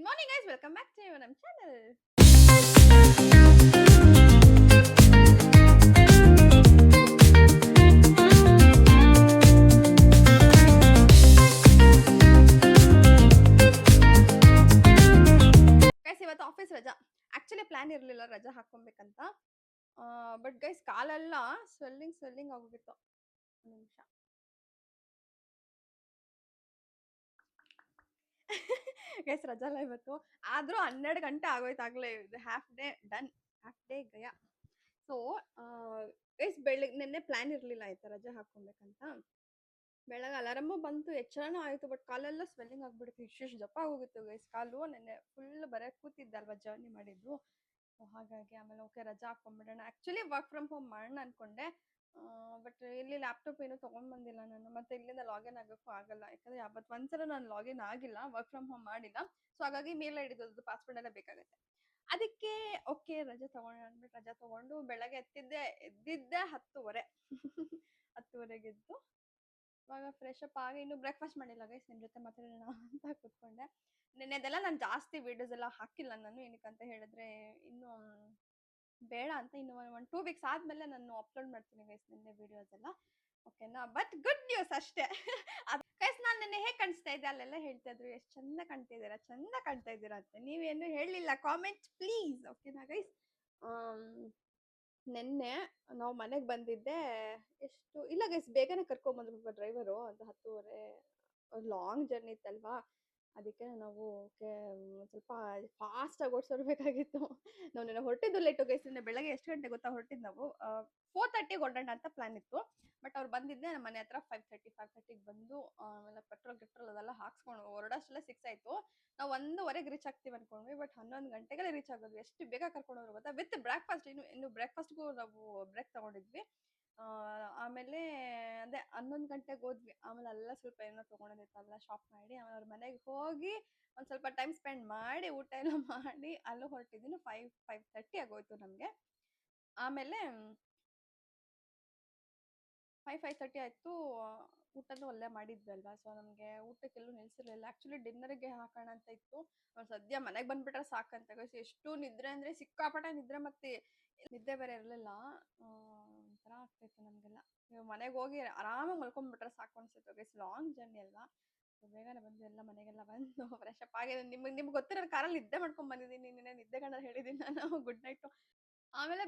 Good morning, guys. Welcome back to our channel. Guys ಇವತ್ತು office ರಜಾ. Actually plan ಇರಲಿಲ್ಲ ರಜಾ ಹಾಕೊಬೇಕಂತ. ಬಟ್ ಗೈಸ್ ಕಾಲೆಲ್ಲ ಸ್ವೆಲ್ಲಿಂಗ್ ಆಗೋಗಿತ್ತು. ಒಂದು ನಿಮಿಷ. ಗೈಸ್ ರಜಾ ಇಲ್ಲ ಇವತ್ತು. ಆದ್ರೂ 12 ಗಂಟೆ ಆಗೋಯ್ತು ಆಗ್ಲೇ. Half day done. Half day Gaya. So guys ಬೆಳಿಗ್ಗೆ ನಿನ್ನೆ ಪ್ಲಾನ್ ಇರಲಿಲ್ಲ ಆಯ್ತಾ ರಜಾ ಹಾಕೊಬೇಕಂತ. ಬೆಳಗ್ಗೆ ಅಲಾರಾಮು ಬಂತು, ಎಚ್ಚರನೂ ಆಯಿತು. ಬಟ್ ಕಾಲೆಲ್ಲ ಸ್ವೆಲ್ಲಿಂಗ್ ಆಗ್ಬಿಡುತ್ತೆ. ಇಷ್ಟು ದಪ್ಪ ಹೋಗಿತ್ತು ಗೈಸ್ ಕಾಲು. ನೆನ್ನೆ ಫುಲ್ ಬರೀ ಕೂತಿದ್ದೆ ಅಲ್ವಾ, ಜರ್ನಿ ಮಾಡಿದ್ದು. ಸೊ ಹಾಗಾಗಿ ಆಮೇಲೆ ಓಕೆ ರಜಾ ಹಾಕೊಂಡ್ಬಿಡೋಣ. ಆ್ಯಕ್ಚುಲಿ ವರ್ಕ್ ಫ್ರಮ್ ಹೋಮ್ ಮಾಡೋಣ ಅನ್ಕೊಂಡೆ. ಬಟ್ ಇಲ್ಲಿ ಲ್ಯಾಪ್ಟಾಪ್ ಏನೂ ತೊಗೊಂಡ್ಬಂದಿಲ್ಲ ನಾನು. ಮತ್ತೆ ಇಲ್ಲಿಂದ ಲಾಗಿನ್ ಆಗೋಕ್ಕೂ ಆಗಲ್ಲ, ಯಾಕಂದರೆ ಯಾವತ್ತು ಒಂದ್ಸಲ ನಾನು ಲಾಗಿನ್ ಆಗಿಲ್ಲ, ವರ್ಕ್ ಫ್ರಮ್ ಹೋಮ್ ಮಾಡಿಲ್ಲ. ಸೊ ಹಾಗಾಗಿ ಮೇಲ್ ಐ ಡಿದು ಪಾಸ್ವರ್ಡ್ ಎಲ್ಲ ಬೇಕಾಗುತ್ತೆ. ಅದಕ್ಕೆ ಓಕೆ ರಜೆ ತೊಗೊಳ್ಳೋಣ ಅಂದ್ಬಿಟ್ಟು ರಜಾ ತೊಗೊಂಡು ಬೆಳಗ್ಗೆ ಎದ್ದಿದ್ದೆ 10:30. 10:30ಗೆ ಎದ್ದು ಇವಾಗ ಫ್ರೆಶ್ ಅಪ್ ಆಗಿ ಇನ್ನೂ ಬ್ರೇಕ್ಫಾಸ್ಟ್ ಮಾಡಿಲ್ಲ ಗೈಸ್. ನಿಮ್ಮ ಜೊತೆ ಮಾತಾಡೋಣ ಅಂತ ಕೂತ್ಕೊಂಡೆ. ನೆನ್ನೆದೆಲ್ಲ ನಾನು ಜಾಸ್ತಿ ವೀಡಿಯೋಸ್ ಎಲ್ಲ ಹಾಕಿಲ್ಲ ನಾನು. ಏನಕ್ಕಂತ ಹೇಳಿದ್ರೆ ಇನ್ನೂ ಬೇಡ ಅಂತ. ಇನ್ನು ಒಂದು 2 ವೀಕ್ಸ್ ಆದಮೇಲೆ ನಾನು ಅಪ್ಲೋಡ್ ಮಾಡ್ತೀನಿ ಗೈಸ್ ನಿನ್ನೆ ವೀಡಿಯೋಸ್ ಎಲ್ಲ, ಓಕೆನಾ. ಬಟ್ ಗುಡ್ ನ್ಯೂಸ್ ಅಷ್ಟೇ. ಗೈಸ್ ನಾನು ನಿನ್ನೆ ಹೇಗೆ ಕಾಣಿಸ್ತಾ ಇದ್ದೆ ಅಲ್ಲೆಲ್ಲ ಹೇಳ್ತಾ ಇದ್ರು, ಎಷ್ಟು ಚಂದ ಕಾಣ್ತಾ ಇದ್ದೀರಾ ಅಂತ. ನೀವೇನು ಹೇಳಲಿಲ್ಲ, ಕಾಮೆಂಟ್ ಪ್ಲೀಸ್, ಓಕೆನಾ ಗೈಸ್. ನೆನ್ನೆ ನಾವು ಮನೆಗೆ ಬಂದಿದ್ದೆ ಎಷ್ಟು ಇಲ್ಲ ಗೈಸ್, ಬೇಗನೆ ಕರ್ಕೊಂಬಂದ್ರು ಡ್ರೈವರು. ಅಂತ 10:30. ಲಾಂಗ್ ಜರ್ನಿ ಇತ್ತಲ್ವಾ, ಅದಕ್ಕೆ ನಾವು ಓಕೆ ಸ್ವಲ್ಪ ಫಾಸ್ಟಾಗಿ ಓಡಿಸೋರ್ಬೇಕಾಗಿತ್ತು. ನಾವು ನೆನ್ನೆ ಹೊರಟಿದ್ದು ಲೇಟು ಗೈಸ್. ನಿನ್ನೆ ಬೆಳಗ್ಗೆ ಎಷ್ಟು ಗಂಟೆ ಗೊತ್ತಾ ಹೊರಟಿದ್ದು ನಾವು? 4:30ಗೆ ಹೊರಡೋಣ ಅಂತ ಪ್ಲಾನ್ ಇತ್ತು. ಬಟ್ ಅವ್ರು ಬಂದಿದ್ದೆ ನಮ್ಮ ಮನೆ ಹತ್ರ 5:30ಗೆ ಬಂದು ಆಮೇಲೆ ಪೆಟ್ರೋಲ್ ಅದೆಲ್ಲ ಹಾಕ್ಸ್ಕೊಂಡು ಹೊರಡೋಷ್ಟೆಲ್ಲ 6 ಆಯಿತು. ನಾವು 1:15ಗೆ ರೀಚ್ ಆಗ್ತೀವಿ ಅನ್ಕೊಂಡ್ವಿ. ಬಟ್ 11 ಗಂಟೆಗೆಲ್ಲ ರೀಚ್ ಆಗೋದು. ಎಷ್ಟು ಬೇಗ ಕರ್ಕೊಂಡೋದ್ರು ಗೊತ್ತಾ, ವಿತ್ ಬ್ರೇಕ್ಫಾಸ್ಟ್. ಇನ್ನು ಬ್ರೇಕ್ಫಾಸ್ಟ್ಗೂ ನಾವು ಬ್ರೇಕ್ ತೊಗೊಂಡಿದ್ವಿ. ಆಮೇಲೆ ಅದೇ 11 ಗಂಟೆಗೆ ಹೋದ್ವಿ. ಆಮೇಲೆ ಎಲ್ಲ ಸ್ವಲ್ಪ ಏನೋ ತೊಗೊಳೋದಿತ್ತು, ಎಲ್ಲ ಶಾಪ್ ಮಾಡಿ ಆಮೇಲೆ ಅವ್ರ ಮನೆಗೆ ಹೋಗಿ ಒಂದು ಸ್ವಲ್ಪ ಟೈಮ್ ಸ್ಪೆಂಡ್ ಮಾಡಿ ಊಟ ಎಲ್ಲ ಮಾಡಿ ಅಲ್ಲೂ ಹೊರಟಿದ್ದೀನಿ. 5:30 ಆಗೋಯ್ತು ನಮಗೆ. ಆಮೇಲೆ 5:30 ಆಯಿತು. ಊಟನೂ ಒಳ್ಳೆ ಮಾಡಿದ್ವಿ ಅಲ್ವಾ. ಸೊ ನಮಗೆ ಊಟಕ್ಕೆಲ್ಲೂ ನಿಲ್ಸಿರ್ಲಿಲ್ಲ. ಆ್ಯಕ್ಚುಲಿ ಡಿನ್ನರ್ಗೆ ಹಾಕೋಣ ಅಂತ ಇತ್ತು. ಸದ್ಯ ಮನೆಗೆ ಬಂದುಬಿಟ್ರೆ ಸಾಕಂತ ಗೈಸ್. ಎಷ್ಟು ನಿದ್ರೆ ಅಂದರೆ ಸಿಕ್ಕಾಪಟ್ಟೆ ನಿದ್ರೆ. ಮತ್ತೆ ನಿದ್ದೆ ಬೇರೆ ಇರಲಿಲ್ಲ. ಒಂಥರ ಆಗ್ತಾಯಿತ್ತು ನಮಗೆಲ್ಲ. ಮನೆಗೆ ಹೋಗಿ ಆರಾಮಾಗಿ ಮಲ್ಕೊಂಡ್ಬಿಟ್ರೆ ಸಾಕು ಅನಿಸುತ್ತೆ ಗೈಸ್. ಲಾಂಗ್ ಜರ್ನಿ ಅಲ್ವಾ. ಸೊ ಬೇಗನೆ ಬಂದು ಎಲ್ಲ ಮನೆಗೆಲ್ಲ ಬಂದು ಫ್ರೆಶ್ ಅಪ್ ಆಗಿ ನಿಮ್ಗೆ ಗೊತ್ತಿರೋ ಕಾರಲ್ಲಿ ನಿದ್ದೆ ಮಾಡ್ಕೊಂಡು ಬಂದಿದ್ದೀನಿ. ನಿನ್ನೆ ನಿದ್ದೆ ಗಂಡ ಹೇಳಿದ್ದೀನಿ ನಾನು, ಗುಡ್ ನೈಟು. ಆಮೇಲೆ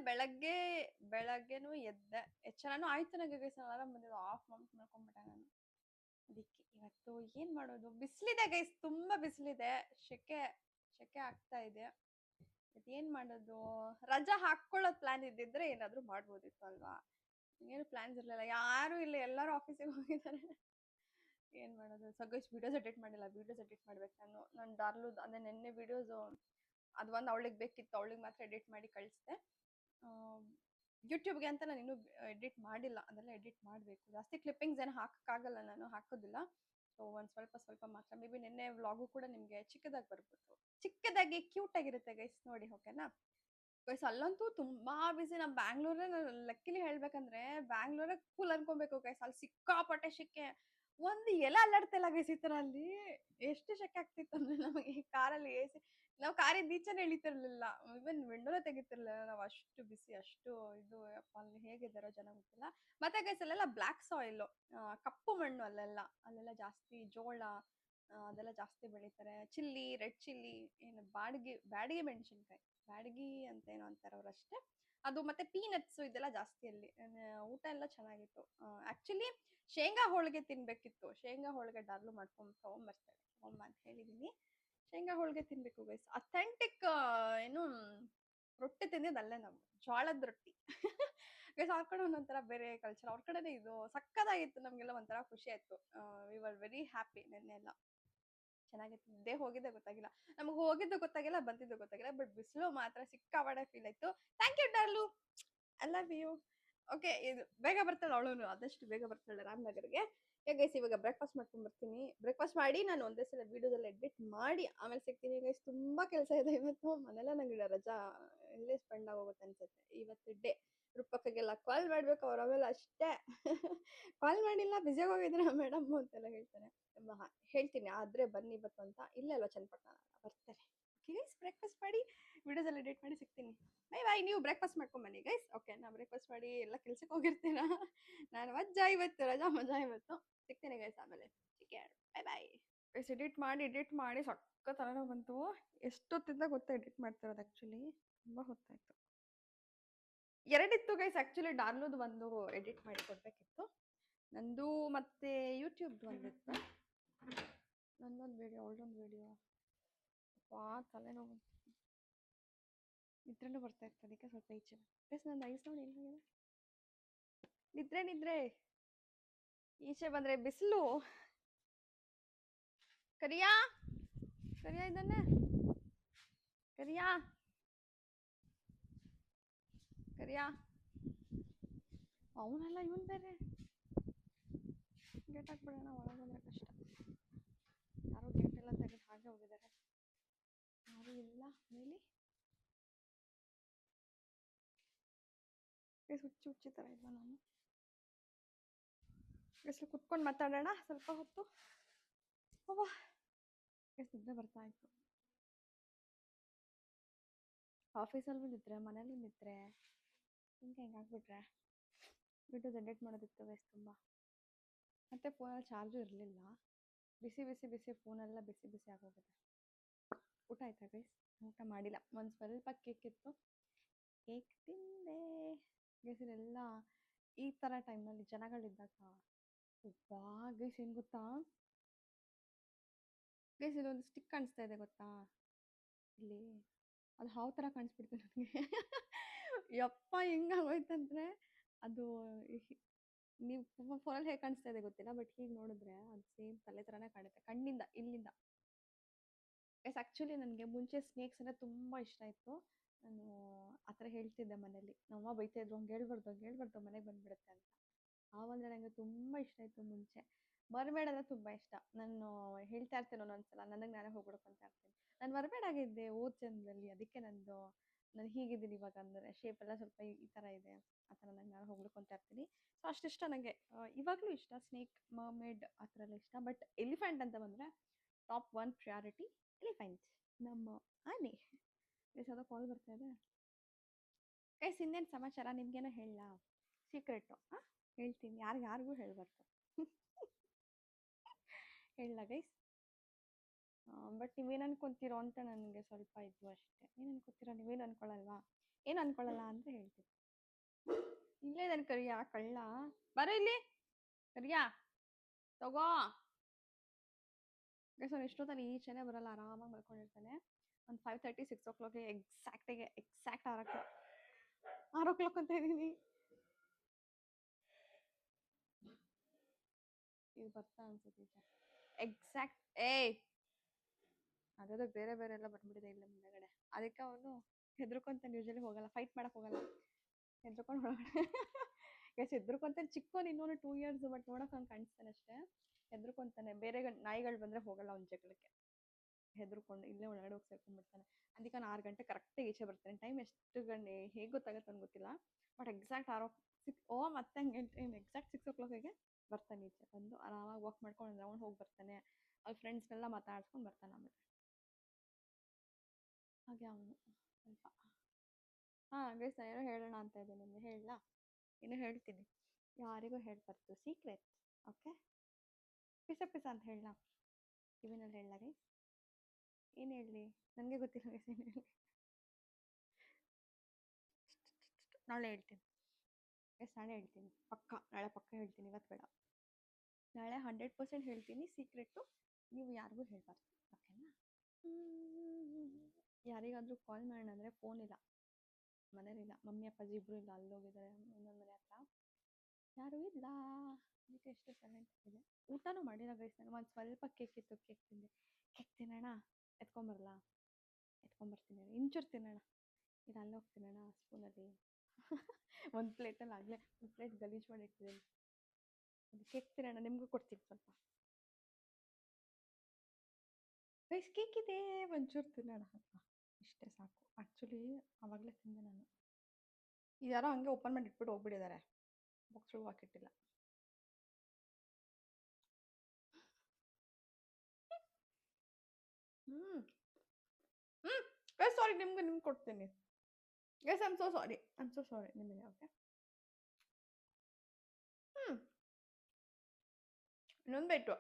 ಬೆಳಗ್ಗೆನೂ ಎದ್ದೆ. ಎಚ್ಚರನೂ ಆಯ್ತು ನನಗೆ ಗೈಸ್. ಅಲಾರಾಮ್ ಬಂದಿದ್ದು ಆಫ್ ಮಾಡ್ಕೊಂಡ್ಬಿಟ್ಟೆ ನಾನು. ಅದಕ್ಕೆ ಇವತ್ತು ಏನು ಮಾಡೋದು, ಬಿಸಿಲಿದೆ ಗೈಸ್, ತುಂಬ ಬಿಸಿಲಿದೆ. ಶೆಕೆ ಆಗ್ತಾ ಇದೆ. ಏನು ಮಾಡೋದು, ರಜಾ ಹಾಕ್ಕೊಳ್ಳೋದು ಪ್ಲಾನ್ ಇದ್ದಿದ್ರೆ ಏನಾದರೂ ಮಾಡ್ಬೋದಿತ್ತು ಅಲ್ವಾ. ಏನು ಪ್ಲಾನ್ಸ್ ಇರಲಿಲ್ಲ, ಯಾರೂ ಇಲ್ಲ, ಎಲ್ಲರೂ ಆಫೀಸಿಗೆ ಹೋಗಿದ್ದಾರೆ. ಏನು ಮಾಡೋದು. ಸೊ ಗೈಸ್ ವೀಡಿಯೋಸ್ ಎಡಿಟ್ ಮಾಡಿಲ್ಲ, ವೀಡಿಯೋಸ್ ಎಡಿಟ್ ಮಾಡ್ಬೇಕು ನಾನು ಡಾರ್ಲು. ಅದೇ ನೆನ್ನೆ ವೀಡಿಯೋಸು ಅದು ಒಂದು ಅವಳಿಗೆ ಬೇಕಿತ್ತು, ಅವಳಿಗೆ ಮಾತ್ರ ಎಡಿಟ್ ಮಾಡಿ ಕಳಿಸ್ದೆ. ಯೂಟ್ಯೂಬ್ಗೆ ಅಂತ ನಾನು ಇನ್ನೂ ಎಡಿಟ್ ಮಾಡಿಲ್ಲ, ಅದೆಲ್ಲ ಎಡಿಟ್ ಮಾಡಬೇಕು. ಜಾಸ್ತಿ ಕ್ಲಿಪ್ಪಿಂಗ್ಸ್ ಏನು ಹಾಕೋಕ್ಕಾಗಲ್ಲ, ನಾನು ಹಾಕೋದಿಲ್ಲ. ಸೊ ಒಂದು ಸ್ವಲ್ಪ ಮಾತ್ರ. ಮೇ ಬಿ ನಿನ್ನೆ ವ್ಲಾಗು ಕೂಡ ನಿಮಗೆ ಚಿಕ್ಕದಾಗಿ ಬರ್ಬೋದು, ಚಿಕ್ಕದಾಗಿ ಕ್ಯೂಟಾಗಿರುತ್ತೆ ಗೈಸ್, ನೋಡಿ ಓಕೆನಾ. ಗೈಸ್ ಅಲ್ಲಂತೂ ತುಂಬ ಬಿಸಿ. ನಮ್ಮ ಬ್ಯಾಂಗ್ಳೂರೇ, ಲಕ್ಕಿಲಿ ಹೇಳ್ಬೇಕಂದ್ರೆ ಬ್ಯಾಂಗ್ಳೂರೇ ಕೂಲ್ ಅನ್ಕೊಬೇಕು ಗೈಸ್. ಅಲ್ಲಿ ಸಿಕ್ಕಾಪಟ್ಟೆ ಶೆಕೆ. ಒಂದು ಎಲೆ ಅಲ್ಲಾಡ್ತಿಲ್ಲ ಗೈಸ್ ಈ ಥರ. ಅಲ್ಲಿ ಎಷ್ಟು ಶೆಕೆ ಆಗ್ತಿತ್ತು ಅಂದರೆ ನಮಗೆ ಕಾರಲ್ಲಿ ನಾವು ಕಾರಿಂದ ಈಚೆನೇ ಇಳಿತಿರ್ಲಿಲ್ಲ. ಇವನ್ ವಿಂಡೋನೇ ತೆಗಿತಿರ್ಲಿಲ್ಲ ನಾವು, ಅಷ್ಟು ಬಿಸಿ, ಅಷ್ಟು ಇದು. ಅಲ್ಲಿ ಹೇಗಿದ್ದಾರೋ ಜನ ಗೊತ್ತಿಲ್ಲ. ಮತ್ತೆ ಗೈಸ್ ಅಲ್ಲೆಲ್ಲ ಬ್ಲ್ಯಾಕ್ ಸಾಯಿಲು, ಕಪ್ಪು ಮಣ್ಣು. ಅಲ್ಲೆಲ್ಲ ಜಾಸ್ತಿ ಜೋಳ ಅದೆಲ್ಲ ಜಾಸ್ತಿ ಬೆಳೀತಾರೆ. ಚಿಲ್ಲಿ, ರೆಡ್ ಚಿಲ್ಲಿ, ಏನು ಬ್ಯಾಡಿಗೆ ಮೆಣಸಿನ್ಕಾಯಿ, ಬ್ಯಾಡಗಿ ಅಂತ ಏನೋ ಅಂತಾರೆ ಅವ್ರು ಅಷ್ಟೇ. ಅದು ಮತ್ತೆ ಪೀನಟ್ಸು ಇದೆಲ್ಲ ಜಾಸ್ತಿ ಅಲ್ಲಿ. ಊಟ ಎಲ್ಲ ಚೆನ್ನಾಗಿತ್ತು. ಆ್ಯಕ್ಚುಲಿ ಶೇಂಗಾ ಹೋಳಿಗೆ ತಿನ್ನಬೇಕಿತ್ತು. ಶೇಂಗಾ ಹೋಳಿಗೆ ಡಾರ್ಲು ತೊಗೊಂಬರ್ತಾಳೆ ಅಂತ ಹೇಳಿದ್ದೀನಿ. ಶೇಂಗಾ ಹೋಳಿಗೆ ತಿನ್ನಬೇಕು ಗೈಸ್. ಅಥೆಂಟಿಕ್ ಏನು ರೊಟ್ಟಿ ತಿಂದಿದ್ದಲ್ಲೇ ನಾವು, ಜೋಳದ ರೊಟ್ಟಿ. ಗೈಸ್ ಅವ್ರ ಕಡೆ ಒಂದೊಂಥರ ಬೇರೆ ಕಲ್ಚರ್, ಅವ್ರ ಕಡೆನೇ ಇದು ಸಕ್ಕದಾಗಿತ್ತು. ನಮಗೆಲ್ಲ ಒಂಥರ ಖುಷಿ ಆಯಿತು. We were very happy. ನೆನ್ನೆಲ್ಲ ಚೆನ್ನಾಗಿತ್ತು. ನಿದ್ದೆ ಹೋಗಿದ್ದೆ ಗೊತ್ತಾಗಿಲ್ಲ, ನಮಗೆ ಹೋಗಿದ್ದು ಗೊತ್ತಾಗಿಲ್ಲ, ಬಂದಿದ್ದು ಗೊತ್ತಾಗಿಲ್ಲ. ಬಟ್ ಬಿಸಿಲು ಮಾತ್ರ ಸಿಕ್ಕಾಪಟ್ಟೆ ಫೀಲ್ ಆಯಿತು. ಥ್ಯಾಂಕ್ ಯು ಡಾರ್ಲು, ಐ ಲವ್ ಯು. ಓಕೆ, ಇದು ಬೇಗ ಬರ್ತಾಳೆ ಅವಳು, ಆದಷ್ಟು ಬೇಗ ಬರ್ತಾಳೆ ರಾಮನಗರ್ಗೆ. ಗೈಸ್ ಇವಾಗ ಬ್ರೇಕ್ಫಾಸ್ಟ್ ಮಾಡ್ಕೊಂಡ್ಬರ್ತೀನಿ. ಬ್ರೇಕ್ಫಾಸ್ಟ್ ಮಾಡಿ ನಾನು ಒಂದೇ ಸಲ ವೀಡಿಯೋದಲ್ಲಿ ಎಡಿಟ್ ಮಾಡಿ ಆಮೇಲೆ ಸಿಗ್ತೀನಿ ಗೈಸ್. ತುಂಬ ಕೆಲಸ ಇದೆ ಇವತ್ತು. ಮನೆಯಲ್ಲ ನಂಗೆ ರಜಾ ಎಲ್ಲೇ ಸ್ಪೆಂಡ್ ಆಗೋಗುತ್ತೆ ಅನ್ಸುತ್ತೆ ಇವತ್ತು ಡೇ. ರೂಪಕ್ಕಾಗೆಲ್ಲ ಕಾಲ್ ಮಾಡಬೇಕು, ಅವ್ರು ಆಮೇಲೆ ಅಷ್ಟೇ ಕಾಲ್ ಮಾಡಿಲ್ಲ, ಬ್ಯುಸಿಯಾಗಿ ಹೋಗಿದ್ದೀರಾ ಮೇಡಮ್ ಅಂತೆಲ್ಲ ಹೇಳ್ತಾರೆ. ಹೇಳ್ತೀನಿ ಆದರೆ ಬನ್ನಿ ಇವತ್ತು ಅಂತ. ಇಲ್ಲೇ ಅಲ್ವಾ ಚನ್ನಪಟ್ಟಣ, ಬರ್ತಾರೆ. ಮಾಡಿ ವಿಡಿಯೋಸ್ ಎಲ್ಲ ಎಡಿಟ್ ಮಾಡಿ ಸಿಗ್ತೀನಿ. Bye bye. ನೀವು ಬ್ರೇಕ್ಫಾಸ್ಟ್ ಮಾಡ್ಕೊಂಬನ್ನಿ ಗೈಸ್. ಓಕೆ, ನಾ ಬ್ರೇಕ್ಫಾಸ್ಟ್ ಮಾಡಿ ಎಲ್ಲ ಕೆಲ್ಸಕ್ಕೆ ಹೋಗಿರ್ತೀನ. ನಾನು ಮಜಾ ಇವತ್ತು, ರಜಾ ಮಜಾ ಇವತ್ತು. ಸಿಗ್ತೀನಿ ಗೈಸ್ ಆಮೇಲೆ. Bye bye. ಗೈಸ್ ಎಡಿಟ್ ಮಾಡಿ ಸಕ್ಕ ತಲೆನೋವು ಬಂತು. ಎಷ್ಟೊತ್ತಿಂದ ಗೊತ್ತಾ ಎಡಿಟ್ ಮಾಡ್ತಿರೋದು ಆ್ಯಕ್ಚುಲಿ, ತುಂಬ ಹೊತ್ತಾಯ್ತು. ಎರಡಿತ್ತು ಗೈಸ್ ಆ್ಯಕ್ಚುಲಿ. ಡಾರ್ಲುದು ಒಂದು ಎಡಿಟ್ ಮಾಡಿ ಕೊಡಬೇಕಿತ್ತು, ನಂದು ಮತ್ತೆ ಯೂಟ್ಯೂಬ್ದು ಒಂದಿತ್ತು. ನಂದೊಂದು ವಿಡಿಯೋ, ಅವಳದೊಂದು ವಿಡಿಯೋ. ತಲೆನೋವು, ನಿದ್ರೆನೂ ಬರ್ತಾ ಇತ್ತು, ಅದಕ್ಕೆ ಸ್ವಲ್ಪ ಈಚೆ ಗೈಸ್. ನಂದು ಐಸ್ ನೋಡಿ ಇಲ್ಲ, ನಿದ್ರೆ ಈಚೆ ಬಂದರೆ ಬಿಸಿಲು. ಕರಿಯಾ ಇದ್ದಾನೆ, ಕರಿಯಾ ಅವನೆಲ್ಲ ಇವನು ಬೇರೆ. ಗೇಟ್ ಹಾಕ್ಬಿಡೋಣ, ಒಳಗೆ ಬಂದರೆ ಕಷ್ಟ. ಯಾರೋ ಗೇಟ್ ಎಲ್ಲ ತೆಗೆದು ಹಾಗೆ ಹೋಗಿದ್ದಾರೆ, ಯಾರೂ ಇಲ್ಲ ಮೇಲೆ. ಹುಚ್ಚಿ ಥರ ಇಲ್ಲ ನಾನು. ಎಷ್ಟು ಕುತ್ಕೊಂಡು ಮಾತಾಡೋಣ ಸ್ವಲ್ಪ ಹೊತ್ತು. ಎಷ್ಟು ನಿದ್ದೆ ಬರ್ತಾ ಇತ್ತು. ಆಫೀಸಲ್ಲೂ ನಿದ್ರೆ, ಮನೇಲೂ ನಿದ್ರೆ, ಹಿಂಗಾಗ್ಬಿಟ್ರೆ ವಿಡಿಯೋಸ್ ಎಡಿಟ್ ಮಾಡೋದಿತ್ತು ಗೈಸ್ ತುಂಬ. ಮತ್ತು ಫೋನಲ್ಲಿ ಚಾರ್ಜು ಇರಲಿಲ್ಲ, ಬಿಸಿ ಫೋನೆಲ್ಲ ಬಿಸಿ ಆಗೋಗಿದೆ. ಊಟ ಆಯ್ತಾ ಗೈಸ್? ಊಟ ಮಾಡಿಲ್ಲ, ಒಂದು ಸ್ವಲ್ಪ ಕೇಕ್ ಇತ್ತು, ಕೇಕ್ ತಿಂದೆ ಗೈಸ್. ಇದೆಲ್ಲ ಈ ಥರ ಟೈಮಲ್ಲಿ ಜನಗಳಿದ್ದಾಗ ಗೈಸ್ ಏನು ಗೊತ್ತಾ ಗೈಸ್, ಇಲ್ಲೊಂದು ಸ್ಟಿಕ್ ಕಾಣಿಸ್ತಾ ಇದೆ ಗೊತ್ತಾ ಇಲ್ಲಿ, ಅದು ಹಾವು ಥರ ಕಾಣಿಸ್ಬಿಡ್ತು ನನಗೆ. ಯಪ್ಪ ಹೆಂಗಾಗೋಯ್ತಂದ್ರೆ, ಅದು ನೀವು ಫೋನಲ್ಲಿ ಹೇಗೆ ಕಾಣಿಸ್ತಾ ಇದೆ ಗೊತ್ತಿಲ್ಲ, ಬಟ್ ಹೀಗೆ ನೋಡಿದ್ರೆ ಅದು ಸೇಮ್ ತಲೆ ಥರನೇ ಕಾಣುತ್ತೆ ಕಣ್ಣಿಂದ ಇಲ್ಲಿಂದ. ಗೈಸ್ ಆ್ಯಕ್ಚುಲಿ ನನಗೆ ಮುಂಚೆ ಸ್ನೇಕ್ಸ್ ಅಂದರೆ ತುಂಬ ಇಷ್ಟ ಇತ್ತು. ನಾನು ಆ ಥರ ಹೇಳ್ತಿದ್ದೆ ಮನೇಲಿ, ನಮ್ಮಮ್ಮ ಬೈತಾ ಇದ್ರು, ಹಂಗೆ ಹೇಳ್ಬಾರ್ದು ಮನೆಗೆ ಬಂದುಬಿಡುತ್ತೆ ಅಂತ. ಹಾವಂದರೆ ನನಗೆ ತುಂಬ ಇಷ್ಟ ಇತ್ತು ಮುಂಚೆ. ಮರ್ಮೇಡ್ ಅಂದರೆ ತುಂಬ ಇಷ್ಟ. ನಾನು ಹೇಳ್ತಾ ಇರ್ತೇನೆ ಒಂದೊಂದ್ಸಲ, ನನಗೆ ನಾನೇ ಹೋಗ್ಬಿಡ್ಕೊಂತ ಇರ್ತೀನಿ. ನಾನು ಮರ್ಮೇಡ್ ಆಗಿದ್ದೆ ಜನ್ಮದಲ್ಲಿ, ಅದಕ್ಕೆ ನಾನು ಹೀಗಿದ್ದೀನಿ ಇವಾಗ. ಅಂದರೆ ಶೇಪ್ ಎಲ್ಲ ಸ್ವಲ್ಪ ಈ ಥರ ಇದೆ, ಆ ಥರ ನಾನು ಹೋಗ್ಬಿಡ್ಕೊಂತ ಇರ್ತೀನಿ. ಸೊ ಅಷ್ಟಿಷ್ಟ ನನಗೆ. ಇವಾಗಲೂ ಇಷ್ಟ ಸ್ನೇಕ್, ಮರ್ಮೇಡ್ ಆ ಥರ ಎಲ್ಲ ಇಷ್ಟ. ಬಟ್ ಎಲಿಫೆಂಟ್ ಅಂತ ಬಂದರೆ ಟಾಪ್ 1 ಪ್ರಿಯಾರಿಟಿ ಎಲಿಫೆಂಟ್, ನಮ್ಮ ಆನೆ. ಯಾವುದೋ ಕಾಲ್ ಬರ್ತಾ ಇದೆ ಗೈಸ್. ಇನ್ನೇನು ಸಮಾಚಾರ, ನಿಮ್ಗೇನೋ ಹೇಳಲಾ ಸೀಕ್ರೆಟು? ಹೇಳ್ತೀನಿ, ಯಾರಿಗೂ ಹೇಳಬಾರ್ದು. ಹೇಳಲ್ಲ ಗೈಸ್. ಬಟ್ ನೀವೇನು ಅನ್ಕೊತೀರೋ ಅಂತ ನನಗೆ ಸ್ವಲ್ಪ ಇದು ಅಷ್ಟೇ. ಏನು ಅನ್ಕೋತೀರಾ? ನೀವೇನು ಅನ್ಕೊಳ್ಳಲ್ವಾ? ಏನು ಅನ್ಕೊಳ್ಳಲ್ಲ ಅಂದರೆ ಹೇಳ್ತೀನಿ. ಇಲ್ಲೇ ನಾನು ಕರಿಯಾ ಕಳ್ಳ, ಬರೋ ಇಲ್ಲಿ ಕರಿಯಾ, ತಗೋ ಗೈಸ್. ಅವ್ನು ಎಷ್ಟೊತ್ತಲ್ಲಿ ಈಚೆನೇ ಬರಲ್ಲ, ಆರಾಮಾಗಿ ಮಲ್ಕೊಂಡಿರ್ತಾನೆ. ಒಂದು 5:30 6 o'clock ಎಕ್ಸಾಕ್ಟ್ 6 o'clock ಅಂತ ಇದ್ದೀನಿ. ಇದು ಬರ್ತಾ ಅನ್ಸುತ್ತೆ ಎಕ್ಸಾಕ್ಟ್. ಅದೇ ಬೇರೆ ಎಲ್ಲ ಬಂದ್ಬಿಟ್ಟಿದೆ ಇಲ್ಲ ಮುಂದೆಗಡೆ, ಅದಕ್ಕೆ ಅವನು ಹೆದರ್ಕೊಂತಾನೆ. ಯೂಶಲಿ ಹೋಗಲ್ಲ, ಫೈಟ್ ಮಾಡಕ್ಕೆ ಹೋಗಲ್ಲ, ಹೆದರ್ಕೊಂಡು ಹೊರಗಡೆ. ಎಸ್ ಹೆದರ್ಕೊಂತಾನೆ. ಚಿಕ್ಕವನು ಇನ್ನೊಂದು 2 years, ಬಟ್ ನೋಡೋಕೆ ಅವ್ನು ಕಾಣಿಸ್ತಾನೆ ಅಷ್ಟೇ. ಹೆದರ್ಕೊಂತಾನೆ. ಬೇರೆ ನಾಯಿಗಳು ಬಂದರೆ ಹೋಗಲ್ಲ ಅವ್ನ ಜಗಳಕ್ಕೆ, ಹೆದರ್ಕೊಂಡು ಇಲ್ಲೇ ಒಳಗಡೆ ಹೋಗಿ ಸೇರ್ಕೊಂಡ್ಬಿಡ್ತಾನೆ. ಅದಕ್ಕೆ ನಾನು 6 ಗಂಟೆ ಕರೆಕ್ಟಾಗಿ ಈಚೆ ಬರ್ತಾನೆ. ಟೈಮ್ ಎಷ್ಟು ಗಂಟೆ ಹೇಗೆ ಗೊತ್ತಾಗುತ್ತೆ ಅಂತ ಗೊತ್ತಿಲ್ಲ, ಬಟ್ ಎಕ್ಸಾಕ್ಟ್ 6 ಮತ್ತೆ ಹಂಗೆ ಎಕ್ಸಾಕ್ಟ್ 6 o'clock ಬರ್ತಾನೆ. ಈಚೆ ಬಂದು ಆರಾಮಾಗಿ ವಾಕ್ ಮಾಡ್ಕೊಂಡು ರೌಂಡ್ ಹೋಗಿ ಬರ್ತಾನೆ. ಅವ್ರ ಫ್ರೆಂಡ್ಸ್ನೆಲ್ಲ ಮಾತಾಡ್ಸ್ಕೊಂಡು ಬರ್ತಾನೆ. ಆಮೇಲೆ ಹಾಗೆ ಅವನು ಸ್ವಲ್ಪ. ಗೈಸ್, ಏನೋ ಹೇಳೋಣ ಅಂತ ಇದೆ ನಿಮಗೆ. ಹೇಳಲಾ? ಏನೋ ಹೇಳ್ತೀನಿ, ಯಾರಿಗೂ ಹೇಳ್ಬಾರ್ದು, ಸೀಕ್ರೆಟ್. ಓಕೆ, ಪಿಸ ಅಂತ ಹೇಳಲಾ? ಕಿವಿನಲ್ಲಿ ಹೇಳಲಾ ಗೈಸ್? ಏನು ಹೇಳಲಿ, ನನಗೆ ಗೊತ್ತಿಲ್ಲ ಗೈಸ್ ಏನು ಹೇಳಿ. ನಾಳೆ ಹೇಳ್ತೀನಿ ಗೈಸ್, ನಾಳೆ ಹೇಳ್ತೀನಿ ಪಕ್ಕ. ನಾಳೆ ಪಕ್ಕ ಹೇಳ್ತೀನಿ, ಇವತ್ತು ಬೇಡ. ನಾಳೆ 100% ಹೇಳ್ತೀನಿ ಸೀಕ್ರೆಟು. ನೀವು ಯಾರಿಗೂ ಹೇಳ್ಬಾರ್ದು, ಓಕೆನಾ? ಯಾರಿಗಾದರೂ ಕಾಲ್ ಮಾಡೋಣ ಅಂದರೆ ಫೋನ್ ಇಲ್ಲ, ಮನೇಲಿಲ್ಲ. ಮಮ್ಮಿ ಅಪ್ಪಾಜಿ ಇಬ್ಬರು ಇಲ್ಲ, ಅಲ್ಲೋಗಿದ್ದಾರೆ ಇನ್ನೊಂದು ಮನೆ ಹತ್ರ. ಯಾರೂ ಇಲ್ಲ, ಅದಕ್ಕೆ ಎಷ್ಟು ಸೈಲೆಂಟ್ ಇದೆ. ಊಟನೂ ಮಾಡಿಲ್ಲ ಗೈಸ್. ನಾನು ಒಂದು ಸ್ವಲ್ಪ ಕೇಕ್ ಇತ್ತು, ಕೇಕ್ ತಿಂದೆ. ಕೇಕ್ ತಿನ್ನೋಣ, ಎತ್ಕೊಂಬರ್ತೀನಿ. ಇಂಚೂರು ತಿನ್ನೋಣ, ಇದು ಅಲ್ಲೋಗಿ ತಿನ್ನೋಣ ಸ್ಪೂನಲ್ಲಿ. ಒಂದು ಪ್ಲೇಟಲ್ಲಿ ಆಗಲೇ ಒಂದು ಪ್ಲೇಟ್ ಗಲೀಜು ಮಾಡಿ ಇಟ್ಟಿದ್ದೀನಿ. ಅದು ಕೇಕ್ ತಿನ್ನೋಣ, ನಿಮಗೂ ಕೊಡ್ತೀನಿ ಸ್ವಲ್ಪ. ಗೈಸ್ ಕೇಕ್ ಇದೆ, ಒಂಚೂರು ತಿನ್ನೋಣ ಅಂತ. ಇಷ್ಟೇ ಸಾಕು. ಆ್ಯಕ್ಚುಲಿ ಆವಾಗಲೇ ತಿಂದೆ ನಾನು. ಯಾರೋ ಹಂಗೆ ಓಪನ್ ಮಾಡಿ ಇಟ್ಬಿಟ್ಟು ಹೋಗ್ಬಿಟ್ಟಿದ್ದಾರೆ, ಬಾಕ್ಸ್ ಹಾಕಿಟ್ಟಿಲ್ಲ. ಸಾರಿ ನಿಮ್ಗೆ ಕೊಡ್ತೀನಿ. Yes I am so sorry, ನಿಮಗೆ. ಓಕೆ, ಇನ್ನೊಂದು ಬೈಟು.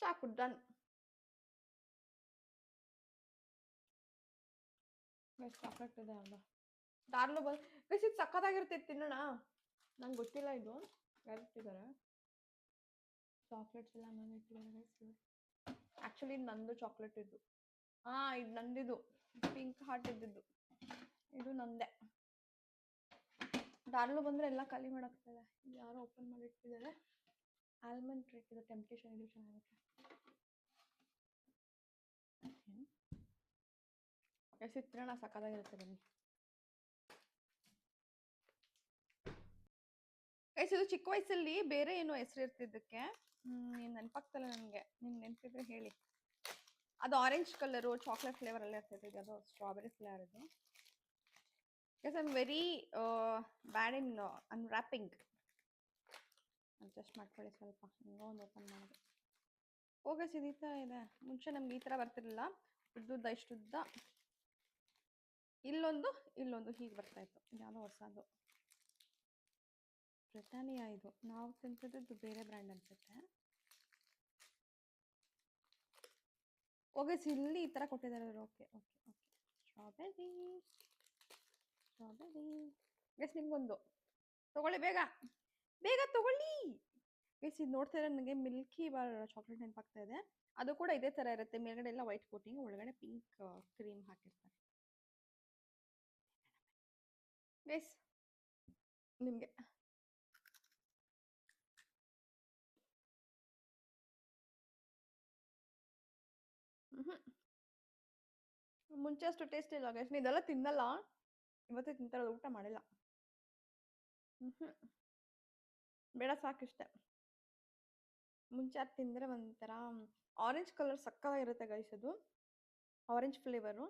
ಸಾಕು, ಡನ್. ಚಾಕ್ಲೇಟ್ ಇದೆ ಅಲ್ಲ, ಡಾರ್ಲು ಬಂದು ಇದು ಸಕ್ಕತ್ತಾಗಿರ್ತೈತೆ, ತಿನ್ನೋಣ. ನಂಗೆ ಗೊತ್ತಿಲ್ಲ ಇದು ಯಾರಿಟ್ಟಿದ್ದಾರೆ. ಚಾಕ್ಲೇಟ್ಸ್ ಎಲ್ಲ ನಾನು ಇಟ್ಟಿದ್ದಾರೆ. ಆ್ಯಕ್ಚುಲಿ ಇದು ನಂದು ಚಾಕ್ಲೇಟ್ ಇದ್ದು. ಇದು ನಂದಿದು ಪಿಂಕ್ ಹಾರ್ಟ್ ಇದ್ದಿದ್ದು, ಇದು ನಂದೆ. ಡಾರ್ಲು ಬಂದರೆ ಎಲ್ಲ ಖಾಲಿ ಮಾಡಾಕ್ತದೆ. ಯಾರೋ ಓಪನ್ ಮಾಡಿ ಇಟ್ಟಿದ್ದಾರೆ. ಆಲ್ಮಂಡ್ ಟ್ರೇಕ್ ಇದು ಟೆಂಪ್ಟೇಷನ್, ಇದು ಚೆನ್ನಾಗಿರುತ್ತೆ. ತಿನ್ನೋಣ, ಸಕ್ಕತ್ತಾಗಿರುತ್ತೆ. ಬನ್ನಿ ಗೈಸ್, ಇದು ಚಿಕ್ಕ ವಯಸ್ಸಲ್ಲಿ ಬೇರೆ ಏನೋ ಹೆಸರು ಇರ್ತಿದ್ದಕ್ಕೆ. ನೆನಪಾಗ್ತಲ್ಲ ನನಗೆ. ನಿಮ್ಗೆ ನೆನಪಿದ್ರೆ ಹೇಳಿ. ಅದು ಆರೆಂಜ್ ಕಲರು ಚಾಕ್ಲೇಟ್ ಫ್ಲೇವರ್ ಎಲ್ಲ ಇರ್ತಿದ್ದು, ಅದು ಸ್ಟ್ರಾಬೆರಿ ಫ್ಲೇವರ್ ಇದು. Yes I am very bad in unwrapping. Adjust ಮಾಡ್ಕೊಳ್ಳಿ ಸ್ವಲ್ಪ. ಹಿಂಗೋ ಒಂದು ಓಪನ್ ಮಾಡೋದು. ಹೋಗ ಸಿದೀತಾ ಇದೆ. ಮುಂಚೆ ನಮ್ಗೆ ಈ ಥರ ಬರ್ತಿರ್ಲಿಲ್ಲ. ಉದ್ದುದ್ದ ಇಷ್ಟುದ್ದ, ಇಲ್ಲೊಂದು ಹೀಗೆ ಬರ್ತಾಯಿತ್ತು. ಯಾವುದೋ ಹೊಸದು ಬ್ರಿಟಾನಿಯಾ. ಇದು ನಾವು ತಿಂತಿದ್ದು ಬೇರೆ ಬ್ರ್ಯಾಂಡ್ ಅನ್ಸುತ್ತೆ. ಓಕೆ, ಇಲ್ಲಿ ಈ ಥರ ಕೊಟ್ಟಿದ್ದಾರೆ. Okay okay okay, strawberry. Yes, ನಿಮ್ಗೊಂದು ತಗೊಳ್ಳಿ, ಬೇಗ ಬೇಗ ತಗೊಳ್ಳಿ. ಎಸ್, ಇದು ನೋಡ್ತಿದ್ರೆ ನನಗೆ ಮಿಲ್ಕಿ ಬಾರ್ ಚಾಕ್ಲೇಟ್ ನೆನಪಾಗ್ತಾ ಇದೆ. ಅದು ಕೂಡ ಇದೇ ಥರ ಇರುತ್ತೆ. ಮೇಲ್ಗಡೆ ಎಲ್ಲ ವೈಟ್ ಕೋಟಿಂಗ್, ಒಳಗಡೆ ಪಿಂಕ್ ಕ್ರೀಮ್ ಹಾಕಿರ್ತಾರೆ. ಎಸ್, ನಿಮಗೆ ಮುಂಚೆ ಅಷ್ಟು ಟೇಸ್ಟ್ ಇಲ್ಲ ಗೈಸ್. ಇದೆಲ್ಲ ತಿನ್ನಲ್ಲ, ಇವತ್ತೇ ತಿಂತಾರಲ್ಲ, ಊಟ ಮಾಡಿಲ್ಲ. ಬೇಡ, ಸಾಕಿಷ್ಟೆ. ಮುಂಚೆ ಅದು ತಿಂದರೆ ಒಂಥರ ಆರೆಂಜ್ ಕಲರ್ ಸಕ್ಕತ್ತಾಗಿರುತ್ತೆ ಗೈಸ್. ಅದು ಆರೆಂಜ್ ಫ್ಲೇವರು.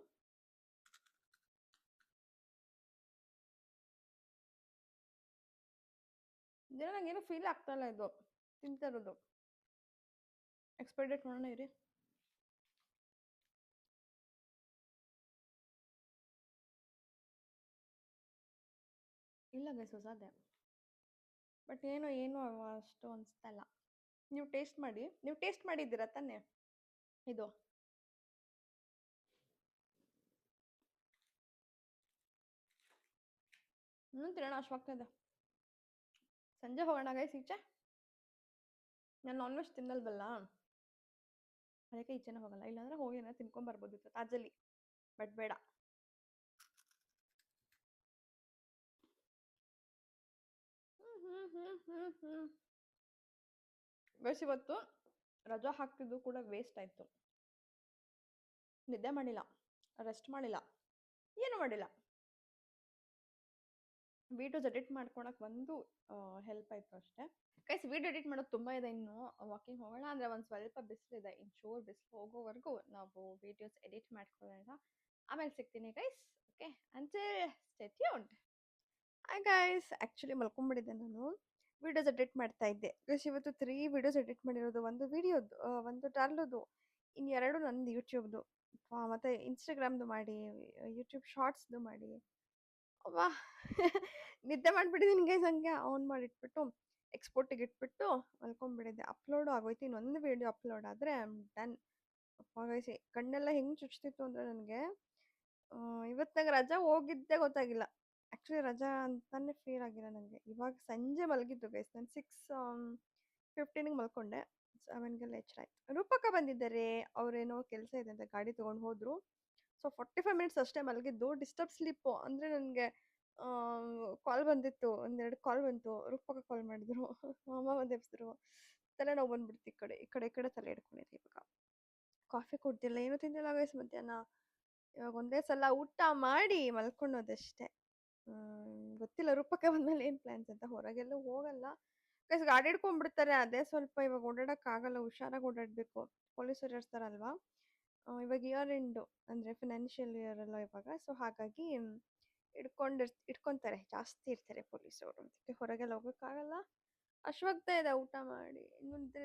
ಇದೇನೋ ನಂಗೇನು ಫೀಲ್ ಆಗ್ತಾಯಿಲ್ಲ ಇದು ತಿಂತಿರೋದು. ಎಕ್ಸ್ಪೈರಿ ಡೇಟ್ ನೋಡೋಣ ಇರಿ. ಇಲ್ಲ ಗೈಸ್, ಹೊಸದೇ. ಬಟ್ ಏನು ಅಷ್ಟು ಅನಿಸ್ತಾ ಇಲ್ಲ. ನೀವು ಟೇಸ್ಟ್ ಮಾಡಿದ್ದೀರಾ ತಾನೇ ಇದು? ತಿನ್ನೋಣ ಅಷ್ಟವಾಗ್ತಾ ಇದೆ. ಸಂಜೆ ಹೋಗೋಣ ಗೈಸ್ ಈಚೆ. ನಾನು ನಾನ್ ವೆಜ್ ತಿನ್ನಲ್ವಲ್ಲ, ಅದಕ್ಕೆ ಈಚೆನೇ ಹೋಗಲ್ಲ. ಇಲ್ಲಾಂದ್ರೆ ಹೋಗಿ ಏನೋ ತಿನ್ಕೊಂಬರ್ಬೋದಿತ್ತು ತಾಜಲ್ಲಿ, ಬಟ್ ಬೇಡ. ಗೈಸ್, ಇವತ್ತು ರಜಾ ಹಾಕಿದ್ದು ಕೂಡ ವೇಸ್ಟ್ ಆಯಿತು. ನಿದ್ದೆ ಮಾಡಿಲ್ಲ, ರೆಸ್ಟ್ ಮಾಡಿಲ್ಲ, ಏನು ಮಾಡಿಲ್ಲ. ವೀಡಿಯೋಸ್ ಎಡಿಟ್ ಮಾಡ್ಕೊಳಕ್ಕೆ ಒಂದು ಹೆಲ್ಪ್ ಆಯಿತು ಅಷ್ಟೇ. ಗೈಸ್, ವೀಡಿಯೋ ಎಡಿಟ್ ಮಾಡೋದು ತುಂಬ ಇದೆ. ಇನ್ನು ವಾಕಿಂಗ್ ಹೋಗೋಣ ಅಂದರೆ ಒಂದು ಸ್ವಲ್ಪ ಬಿಸಿಲಿದೆ. ಚೂರು ಬಿಸಿಲು ಹೋಗೋವರೆಗೂ ನಾವು ವೀಡಿಯೋಸ್ ಎಡಿಟ್ ಮಾಡ್ಕೊಳ್ಳೋಣ. ಆಮೇಲೆ ಸಿಗ್ತೀನಿ guys. Okay, until stay tuned. Hi guys, actually ಮಲ್ಕೊಂಡ್ಬಿಟ್ಟಿದ್ದೆ ನಾನು. ವೀಡಿಯೋಸ್ ಎಡಿಟ್ ಮಾಡ್ತಾ ಇದ್ದೆ ಗೈಸ್. ಇವತ್ತು 3 ವೀಡಿಯೋಸ್ ಎಡಿಟ್ ಮಾಡಿರೋದು. ಒಂದು ವೀಡಿಯೋದು, ಒಂದು ಡಾರ್ಲುದು, ಇನ್ನೆರಡು ನಂದು ಯೂಟ್ಯೂಬ್ದು, ಮತ್ತು ಇನ್ಸ್ಟಾಗ್ರಾಮ್ದು ಮಾಡಿ, ಯೂಟ್ಯೂಬ್ ಶಾರ್ಟ್ಸ್ದು ಮಾಡಿ. ವಾ ನಿದ್ದೆ ಮಾಡಿಬಿಟ್ಟಿದ್ದೀನಿ ಗೈಸ್. ಹಂಗೆ ಆನ್ ಮಾಡಿಟ್ಬಿಟ್ಟು ಎಕ್ಸ್ಪೋರ್ಟಿಗೆ ಇಟ್ಬಿಟ್ಟು ಮಲ್ಕೊಂಡ್ಬಿಟ್ಟಿದ್ದೆ. ಅಪ್ಲೋಡು ಆಗೋಯ್ತು. ಇನ್ನೊಂದು ವೀಡಿಯೋ ಅಪ್ಲೋಡ್ ಆದರೆ ಡನ್. ಗೈಸ್, ಕಣ್ಣೆಲ್ಲ ಹೆಂಗೆ ಚುಚ್ತಿತ್ತು ಅಂದರೆ ನನಗೆ. ಇವತ್ತು ನಂಗೆ ರಜಾ ಹೋಗಿದ್ದೇ ಗೊತ್ತಾಗಿಲ್ಲ. ಆ್ಯಕ್ಚುಲಿ ರಜಾ ಅಂತಲೇ ಫೀಲ್ ಆಗಿಲ್ಲ ನನಗೆ. ಇವಾಗ ಸಂಜೆ ಮಲಗಿದ್ದು ಗೈಸ್. ನಾನು 6:15ಗೆ ಮಲ್ಕೊಂಡೆ. 7ಗೆಲ್ಲ ಎಚ್ಚರ ಆಯ್ತು. ರೂಪಕ್ಕ ಬಂದಿದ್ದಾರೆ. ಅವರೇನೋ ಕೆಲಸ ಇದೆ ಅಂತ ಗಾಡಿ ತೊಗೊಂಡು ಹೋದರು. ಸೊ 45 ಮಿನಿಟ್ಸ್ ಅಷ್ಟೇ ಮಲಗಿದ್ದು. ಡಿಸ್ಟರ್ಬ್ ಸ್ಲೀಪು ಅಂದರೆ ನನಗೆ ಕಾಲ್ ಬಂದಿತ್ತು, 1-2 ಕಾಲ್ ಬಂತು. ರೂಪಕ್ಕ ಕಾಲ್ ಮಾಡಿದ್ರು, ಅಮ್ಮ ಒಂದು ಎಬ್ಸಿದ್ರು. ತಲೆನೋವು ಬಂದ್ಬಿಡ್ತು. ಈ ಕಡೆ ತಲೆ ಹಿಡ್ಕೊಂಡಿದ್ದೆ. ಇವಾಗ ಕಾಫಿ ಕುಡ್ದಿಲ್ಲ, ಏನೂ ತಿಂದಿಲ್ಲ ಗೈಸ್ ಮಧ್ಯಾಹ್ನ. ಇವಾಗ ಒಂದೇ ಸಲ ಊಟ ಮಾಡಿ ಮಲ್ಕೊಳ್ಳೋದಷ್ಟೇ. ಗೊತ್ತಿಲ್ಲ ರೂಪಕ್ಕೆ ಬಂದಮೇಲೆ ಏನು ಪ್ಲ್ಯಾನ್ಸ್ ಅಂತ. ಹೊರಗೆಲ್ಲೂ ಹೋಗಲ್ಲ ಗೈಸ್. ಗಾಡಿ ಹಿಡ್ಕೊಂಡ್ಬಿಡ್ತಾರೆ. ಅದೇ ಸ್ವಲ್ಪ ಇವಾಗ ಓಡಾಡೋಕ್ಕಾಗಲ್ಲ. ಹುಷಾರಾಗಿ ಓಡಾಡಬೇಕು. ಪೊಲೀಸರು ಇರ್ತಾರಲ್ವಾ. ಇವಾಗ ಇಯರ್ ಎಂಡು ಅಂದರೆ ಫಿನಾನ್ಷಿಯಲ್ ಇಯರ್ ಅಲ್ಲ ಇವಾಗ. ಸೊ ಹಾಗಾಗಿ ಇಟ್ಕೊತಾರೆ, ಜಾಸ್ತಿ ಇರ್ತಾರೆ ಪೊಲೀಸವರು. ಅದಕ್ಕೆ ಹೊರಗೆಲ್ಲ ಹೋಗೋಕ್ಕಾಗಲ್ಲ. ಅಶ್ವಾಗ್ತಾ ಇದೆ ಊಟ ಮಾಡಿ. ಇನ್ನೊಂದು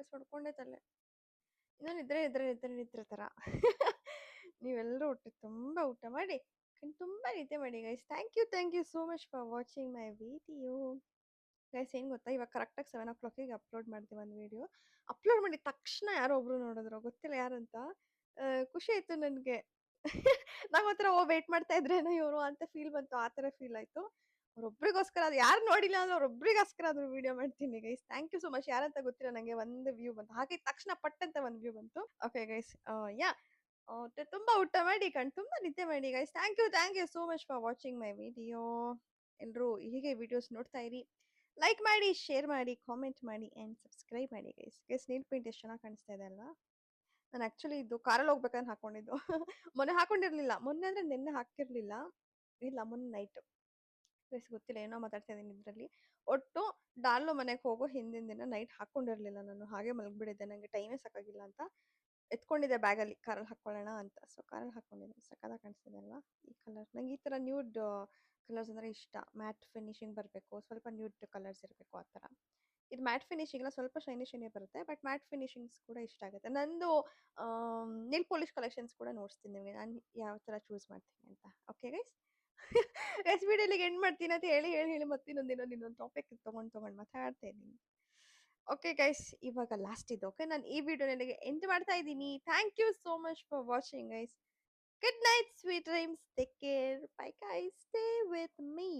ವಾಪಸ್ ಹೊಡ್ಕೊಂಡೆ ತಲೆ. ಇನ್ನೂ ನಿದ್ರೆ ಥರ. ನೀವೆಲ್ಲರೂ ಹೊಟ್ಟೆ ತುಂಬ ಊಟ ಮಾಡಿ, ಕಣ್ ತುಂಬ ನಿದ್ದೆ ಮಾಡಿ guys. Thank you so much for watching my video. Guys ಏನು ಗೊತ್ತಾ, ಇವಾಗ ಕರೆಕ್ಟಾಗಿ 7 o'clock ಅಪ್ಲೋಡ್ ಮಾಡಿದೆ ಒಂದು ವಿಡಿಯೋ. ಅಪ್ಲೋಡ್ ಮಾಡಿದ ತಕ್ಷಣ ಯಾರೋ ಒಬ್ರು ನೋಡಿದ್ರು, ಗೊತ್ತಿಲ್ಲ ಯಾರಂತ. ಖುಷಿ ಆಯ್ತು ನನಗೆ. ನಂಗೆ ಒಂಥರ ವೇಟ್ ಮಾಡ್ತಾ ಇದ್ರೇನೋ ಇವರು ಅಂತ ಫೀಲ್ ಬಂತು, ಆ ಥರ ಫೀಲ್ ಆಯ್ತು. ಅವ್ರೊಬ್ರಿಗೋಸ್ಕರ, ಅದು ಯಾರು ನೋಡಿಲ್ಲ ಅಂದ್ರೆ ಅವ್ರೊಬ್ರಿಗೋಸ್ಕರ ಅದ್ರ ವಿಡಿಯೋ ಮಾಡ್ತೀನಿ guys. Thank you so much. ಯಾರಂತ ಗೊತ್ತಿಲ್ಲ, ನನಗೆ ಒಂದು ವ್ಯೂ ಬಂತು, ಹಾಗೆ ತಕ್ಷಣ ಪಟ್ಟಂತ ಒಂದು ವ್ಯೂ ಬಂತು. ಓಕೆ ಗೈಸ್, ಯಾ ತುಂಬ ಊಟ ಮಾಡಿ, ತುಂಬ ನಿದ್ದೆ ಮಾಡಿ guys. Thank you so much for watching my video. ಎಲ್ಲರೂ ಹೀಗೆ ವಿಡಿಯೋಸ್ ನೋಡ್ತಾ ಇರಿ. ಲೈಕ್ ಮಾಡಿ, ಶೇರ್ ಮಾಡಿ, ಕಾಮೆಂಟ್ ಮಾಡಿ ಆ್ಯಂಡ್ ಸಬ್ಸ್ಕ್ರೈಬ್ ಮಾಡಿ ಗೈಸ್. ನೀಲ್ ಪೇಂಟ್ ಎಷ್ಟು ಚೆನ್ನಾಗಿ ಕಾಣಿಸ್ತಾ ಇದೆ ಅಲ್ವಾ? ನಾನು ಆ್ಯಕ್ಚುಲಿ ಇದು ಕಾರಲ್ಲಿ ಹೋಗ್ಬೇಕಂತ ಹಾಕೊಂಡಿದ್ದು. ಮೊನ್ನೆ ಹಾಕೊಂಡಿರಲಿಲ್ಲ, ಮೊನ್ನೆ ಅಂದರೆ ನಿನ್ನೆ ಹಾಕಿರಲಿಲ್ಲ, ಇಲ್ಲ ಮೊನ್ನೆ ನೈಟು ಗೈಸ್. ಗೊತ್ತಿಲ್ಲ, ಏನೋ ಮಾತಾಡ್ತಾ ಇದ್ದೀನಿ ಇದರಲ್ಲಿ. ಒಟ್ಟು ಡಾರ್ಲು ಮನೆಗೆ ಹೋಗೋ ಹಿಂದಿನ ದಿನ ನೈಟ್ ಹಾಕೊಂಡಿರಲಿಲ್ಲ ನಾನು, ಹಾಗೆ ಮಲಗಿಬಿಟ್ಟಿದ್ದೆ. ನನಗೆ ಟೈಮೇ ಸಾಕಾಗಿಲ್ಲ ಅಂತ ಎತ್ಕೊಂಡಿದ್ದೆ ಬ್ಯಾಗಲ್ಲಿ, ಕಾರಲ್ಲಿ ಹಾಕ್ಕೊಳ್ಳೋಣ ಅಂತ. ಸೊ ಕಾರಲ್ಲಿ ಹಾಕ್ಕೊಂಡಿದ್ದೆ. ಸಕ್ಕತ್ತಾಗಿ ಕಾಣಿಸ್ತಿದೆ ಅಲ್ವಾ ಈ ಕಲರ್? ನಂಗೆ ಈ ಥರ ನ್ಯೂಡ್ ಕಲರ್ಸ್ ಅಂದರೆ ಇಷ್ಟ. ಮ್ಯಾಟ್ ಫಿನಿಶಿಂಗ್ ಬರಬೇಕು, ಸ್ವಲ್ಪ ನ್ಯೂಡ್ ಕಲರ್ಸ್ ಇರಬೇಕು, ಆ ಥರ. ಇದು ಮ್ಯಾಟ್ ಫಿನಿಶಿಂಗ್ ಎಲ್ಲ, ಸ್ವಲ್ಪ ಶೈನಿ ಬರುತ್ತೆ, ಬಟ್ ಮ್ಯಾಟ್ ಫಿನಿಶಿಂಗ್ಸ್ ಕೂಡ ಇಷ್ಟ ಆಗುತ್ತೆ. ನಂದು ನೇಲ್ ಪಾಲಿಶ್ ಕಲೆಕ್ಷನ್ಸ್ ಕೂಡ ನೋಡಿಸ್ತೀನಿ ನಿಮಗೆ, ನಾನು ಯಾವ ಥರ ಚೂಸ್ ಮಾಡ್ತೀನಿ ಅಂತ. Okay guys. ಗೈಸ್, ವಿಡಿಯೋಲಿಗೆ ಎಂಡ್ ಮಾಡ್ತೀನಿ ಅಂತ ಹೇಳಿ ಮತ್ತೆ ಇನ್ನೊಂದು ಟಾಪಿಕ್ ತೊಗೊಂಡು ಮಾತಾಡ್ತಾ ಇದ್ದೀನಿ. ಓಕೆ ಗೈಸ್, ಇವಾಗ ಲಾಸ್ಟ್ ಇದು. ಓಕೆ, ನಾನು ಈ ವಿಡಿಯೋನಿಗೆ ಎಂಡ್ ಮಾಡ್ತಾ ಇದ್ದೀನಿ. Thank you so much for watching guys. Good night, sweet dreams. Take care. Bye, guys. Stay with me.